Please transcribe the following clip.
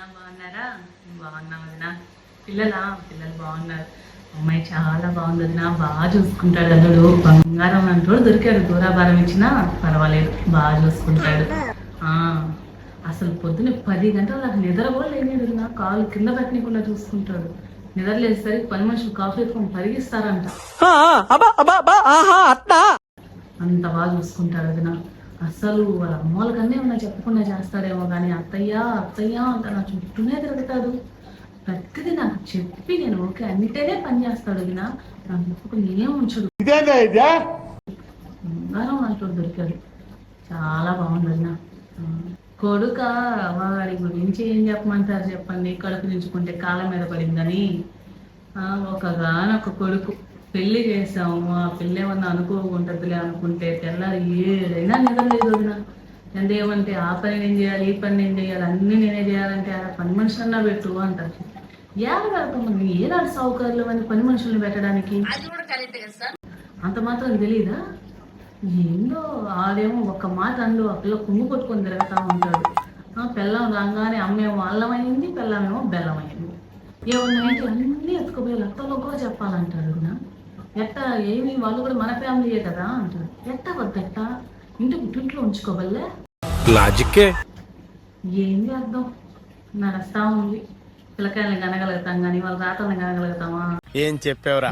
వదినా బాగున్నారా? బాగున్నా వదినా. పిల్లలు బాగున్నారు. అమ్మాయి చాలా బాగుంది వదినా, బాగా చూసుకుంటాడు. అల్లుడు బంగారం అంటోడు దొరికాడు. దూరాభారం ఇచ్చినా పర్వాలేదు, బాగా చూసుకుంటాడు. ఆ అసలు పొద్దున్న 10 గంటల నాకు నిద్ర కూడా లేనిది వదినా. కాలు కింద పెట్టనీయకుండా చూసుకుంటాడు. నిద్ర లేసేసరికి పని మనుషులు కాఫీ ఎత్తుకొని పరిగిస్తారంట. అంత బాగా చూసుకుంటాడు వదినా. అసలు వాళ్ళ అమ్మోళ్ళ కన్నా ఏమన్నా చెప్పకుండా చేస్తాడేమో కానీ అత్తయ్య అత్తయ్య అంట నా చుట్టూనే తిరుగుతాడు. ప్రతిదీ నాకు చెప్పి నేను ఓకే అన్నిటేనే పని చేస్తాడు వదినా. నాకు ఇప్పుడు నేనేం ఉంచడు. బంగారం అంటూ దొరికాడు. చాలా బాగుంది వదినా. కొడుక వాడి గురించి ఏం చెప్పమంటారు చెప్పండి. కడుపు నించుకుంటే కాళ్ళ మీద పడిందని. ఒకగానొక కొడుకు. పెళ్లి చేసాము, ఆ పెళ్ళి ఏమన్నా అనుకోకుంటుందిలే అనుకుంటే తెల్లారి 7 అయినా నిద్ర లేదు వదిన. ఎందేమంటే ఆ పని నేను చేయాలి, ఈ పని నేను చేయాలి, అన్ని నేనే చేయాలంటే ఆ పని మనుషులన్నా పెట్టు అంటారు. ఏడాడుతుంది ఏనాడు సౌకర్యాలు అని పని మనుషుల్ని పెట్టడానికి. అంత మాత్రం తెలియదా? ఏందో ఆడేమో ఒక్క మాట అండు ఆ పిల్ల కుంగు కొట్టుకొని తిరుగుతూ ఉంటాడు. పెళ్ళం రాగానే అమ్మేమో అల్లమైంది, పెళ్ళమేమో బెల్లమైంది. ఏమన్నాయంటే అన్నీ ఎత్తుకుపోయి లత్తలో కూడా చెప్పాలంటాడు నా. ఎట్టా ఏమి వాళ్ళు కూడా మన ఫ్యామిలీయే కదా అంటాడు. ఎట్టా వద్దెట్ట ఇంట్లో ఉంచుకోవల్లే లాజిక్కే. ఏంది అర్థం? నడుస్తా ఉంది. పిల్లకాయల్ని కనగలుగుతాం కానీ వాళ్ళ రాతల్ని కనగలుగుతామా? ఏం చెప్పావురా?